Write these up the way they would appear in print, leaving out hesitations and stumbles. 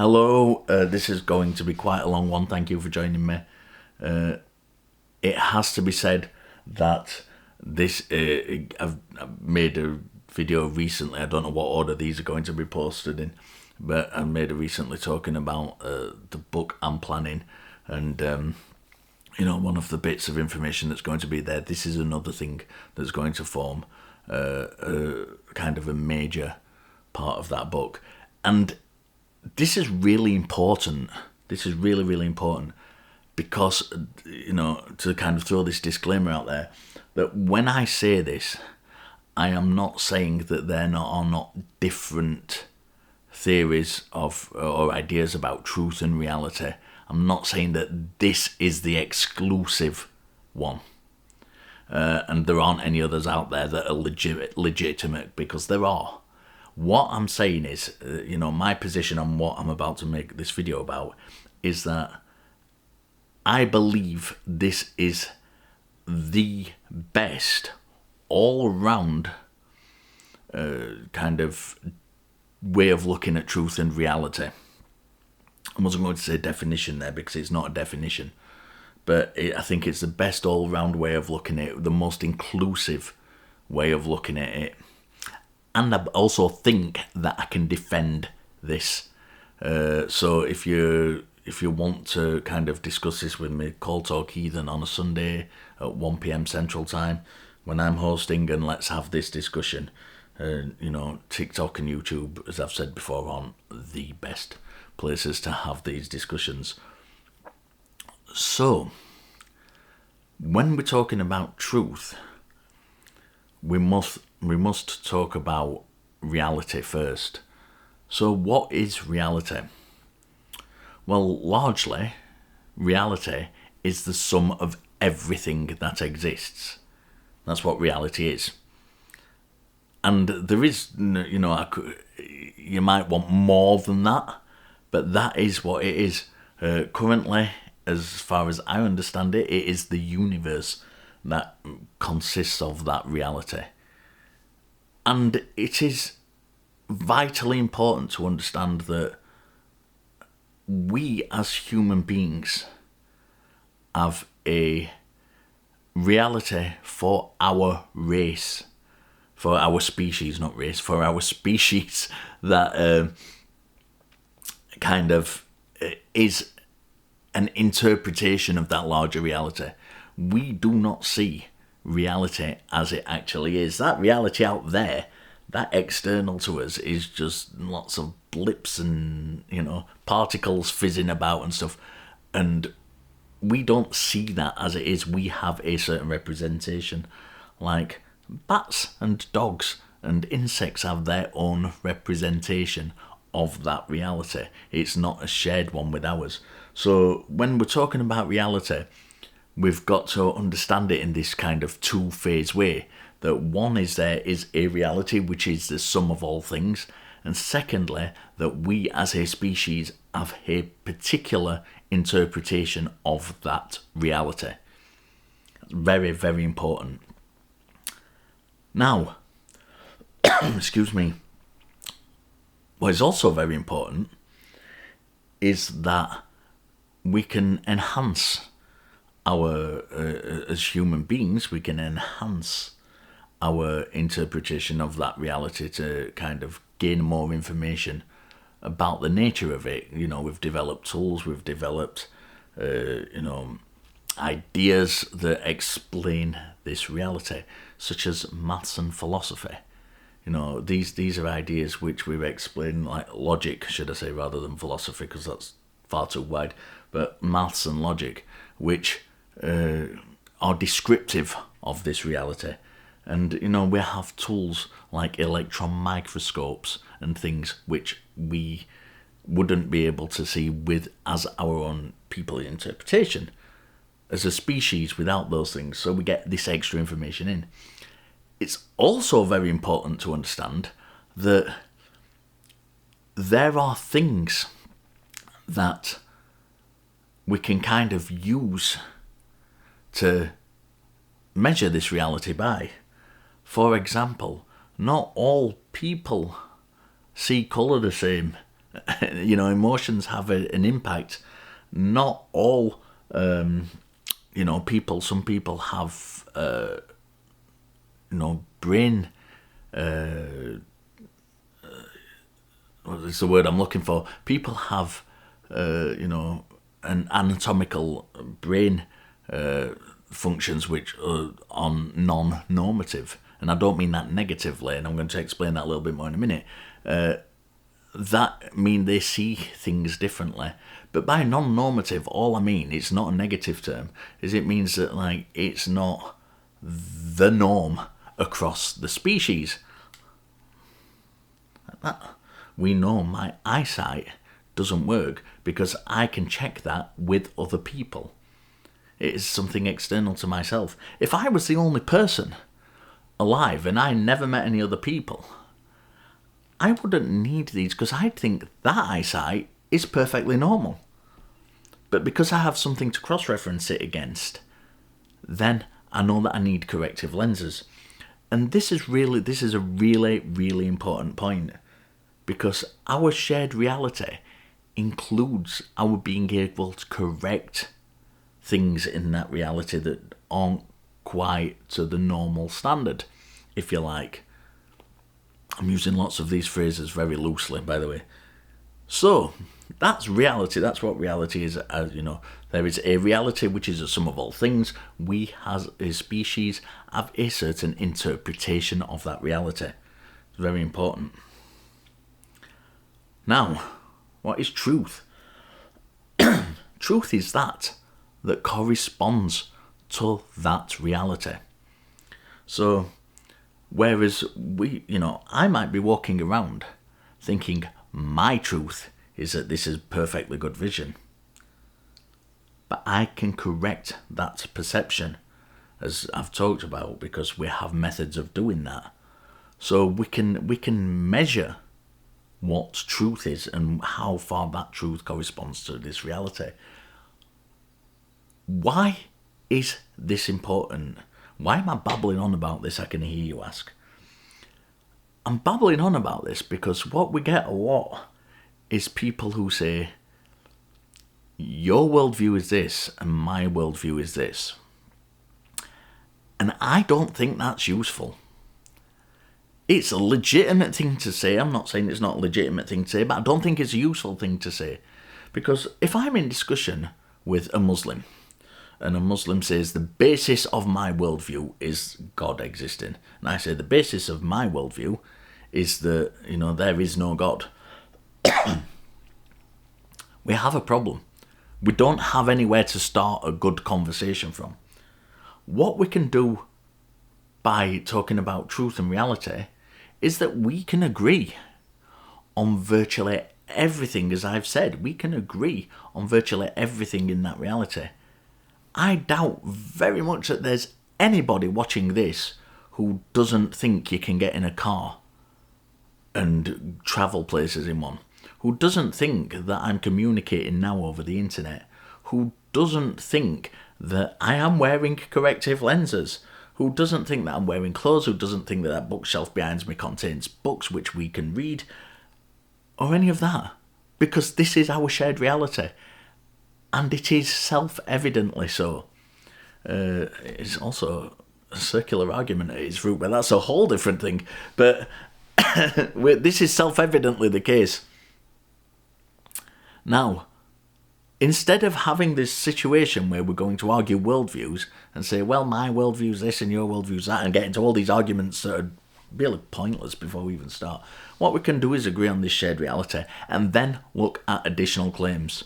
Hello, this is going to be quite a long one. Thank you for joining me. It has to be said that I've made a video recently. I don't know what order these are going to be posted in, but I made it recently talking about the book I'm planning, and one of the bits of information that's going to be there. This is another thing that's going to form kind of a major part of that book, and this is really important. This is really, really important because, to kind of throw this disclaimer out there, that when I say this, I am not saying that there are not different theories of or ideas about truth and reality. I'm not saying that this is the exclusive one. And there aren't any others out there that are legitimate, because there are. What I'm saying is, my position on what I'm about to make this video about is that I believe this is the best all-round kind of way of looking at truth and reality. I wasn't going to say definition there because it's not a definition, but I think it's the best all-round way of looking at it, the most inclusive way of looking at it. And I also think that I can defend this. So if you want to kind of discuss this with me, call Talk Heathen on a Sunday at 1 p.m. Central Time when I'm hosting, and let's have this discussion. TikTok and YouTube, as I've said before, aren't the best places to have these discussions. So, when we're talking about truth, we must talk about reality first. So what is reality? Well, largely, reality is the sum of everything that exists. That's what reality is. And there is, you might want more than that, but that is what it is. Currently, as far as I understand it, it is the universe that consists of that reality. And it is vitally important to understand that we as human beings have a reality for our race, for our species, not race, for our species that kind of is an interpretation of that larger reality. We do not see reality as it actually is. That reality out there, that external to us, is just lots of blips and, particles fizzing about and stuff. And we don't see that as it is. We have a certain representation. Like bats and dogs and insects have their own representation of that reality. It's not a shared one with ours. So when we're talking about reality, we've got to understand it in this kind of two-phase way. That one is there is a reality, which is the sum of all things. And secondly, that we as a species have a particular interpretation of that reality. That's very, very important. Now, excuse me, what is also very important is that we can enhance our, as human beings, we can enhance our interpretation of that reality to kind of gain more information about the nature of it. We've developed tools, we've developed, ideas that explain this reality, such as maths and philosophy. These are ideas which we've explained, like logic, should I say, rather than philosophy, because that's far too wide. But maths and logic, which are descriptive of this reality. And, we have tools like electron microscopes and things which we wouldn't be able to see with as our own people interpretation as a species without those things. So we get this extra information in. It's also very important to understand that there are things that we can kind of use to measure this reality by. For example, not all people see colour the same. Emotions have an impact. Not all, people. Some people have, brain. What is the word I'm looking for? People have, an anatomical brain functions which are non-normative. And I don't mean that negatively, and I'm going to explain that a little bit more in a minute. That mean they see things differently. But by non-normative, all I mean, it's not a negative term, is it means that it's not the norm across the species. We know my eyesight doesn't work because I can check that with other people. It is something external to myself. If I was the only person alive and I never met any other people, I wouldn't need these because I'd think that eyesight is perfectly normal. But because I have something to cross-reference it against, then I know that I need corrective lenses. And this is a really, really important point, because our shared reality includes our being able to correct things in that reality that aren't quite to the normal standard, if you like. I'm using lots of these phrases very loosely, by the way. So, that's reality. That's what reality is. There is a reality which is a sum of all things. We, as a species, have a certain interpretation of that reality. It's very important. Now, what is truth? Truth is that corresponds to that reality. So, whereas I might be walking around thinking my truth is that this is perfectly good vision. But I can correct that perception, as I've talked about, because we have methods of doing that. So we can measure what truth is and how far that truth corresponds to this reality. Why is this important? Why am I babbling on about this, I can hear you ask? I'm babbling on about this because what we get a lot is people who say, your worldview is this and my worldview is this. And I don't think that's useful. It's a legitimate thing to say. I'm not saying it's not a legitimate thing to say, but I don't think it's a useful thing to say. Because if I'm in discussion with a Muslim, and a Muslim says the basis of my worldview is God existing, and I say the basis of my worldview is that, there is no God, we have a problem. We don't have anywhere to start a good conversation from. What we can do by talking about truth and reality is that we can agree on virtually everything, as I've said. We can agree on virtually everything in that reality. I doubt very much that there's anybody watching this who doesn't think you can get in a car and travel places in one, who doesn't think that I'm communicating now over the internet, who doesn't think that I am wearing corrective lenses, who doesn't think that I'm wearing clothes, who doesn't think that bookshelf behind me contains books which we can read, or any of that, because this is our shared reality. And it is self-evidently so. It's also a circular argument at its root, but that's a whole different thing. But this is self-evidently the case. Now, instead of having this situation where we're going to argue worldviews and say, well, my worldview's this and your worldview's that, and get into all these arguments that are really pointless before we even start, what we can do is agree on this shared reality and then look at additional claims.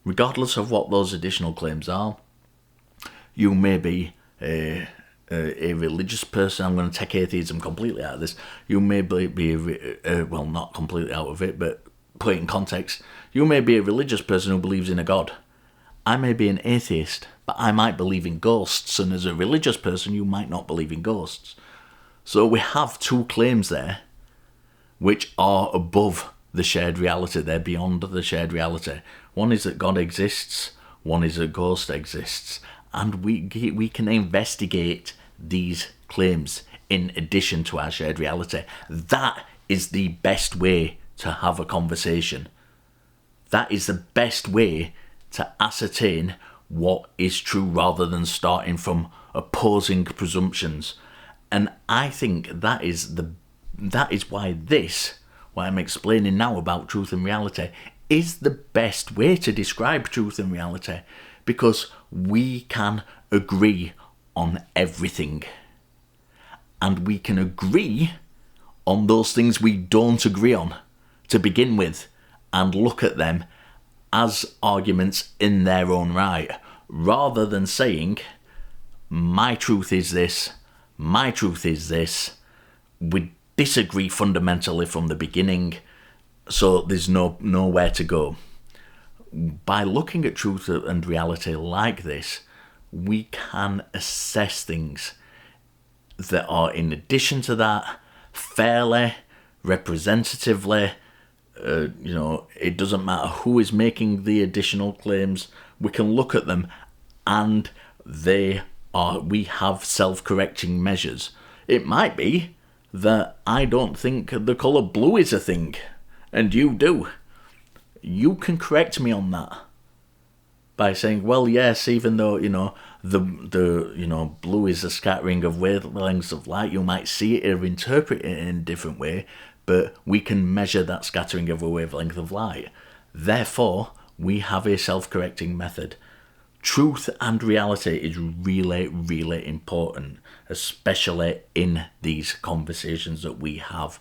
Regardless of what those additional claims are, you may be a religious person. I'm going to take atheism completely out of this. You may be not completely out of it, but put it in context. You may be a religious person who believes in a God. I may be an atheist, but I might believe in ghosts, and as a religious person, you might not believe in ghosts. So we have two claims there, which are above the shared reality. They're beyond the shared reality. One is that God exists, one is that ghost exists, and we can investigate these claims in addition to our shared reality. That is the best way to have a conversation. That is the best way to ascertain what is true rather than starting from opposing presumptions. And I think that is why what I'm explaining now about truth and reality, is the best way to describe truth and reality, because we can agree on everything. And we can agree on those things we don't agree on to begin with, and look at them as arguments in their own right, rather than saying, my truth is this, my truth is this. We disagree fundamentally from the beginning, so there's nowhere to go. By looking at truth and reality like this, we can assess things that are in addition to that, fairly, representatively. It doesn't matter who is making the additional claims. We can look at them, and we have self-correcting measures. It might be that I don't think the colour blue is a thing, and you do. You can correct me on that by saying, well, yes, even though, the blue is a scattering of wavelengths of light, you might see it or interpret it in a different way, but we can measure that scattering of a wavelength of light. Therefore, we have a self-correcting method. Truth and reality is really, really important, especially in these conversations that we have.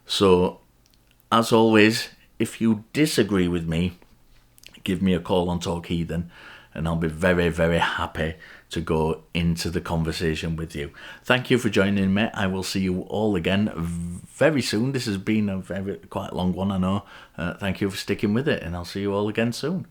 So, as always, if you disagree with me, give me a call on Talk Heathen, and I'll be very, very happy to go into the conversation with you. Thank you for joining me. I will see you all again very soon. This has been quite a long one, I know. Thank you for sticking with it, and I'll see you all again soon.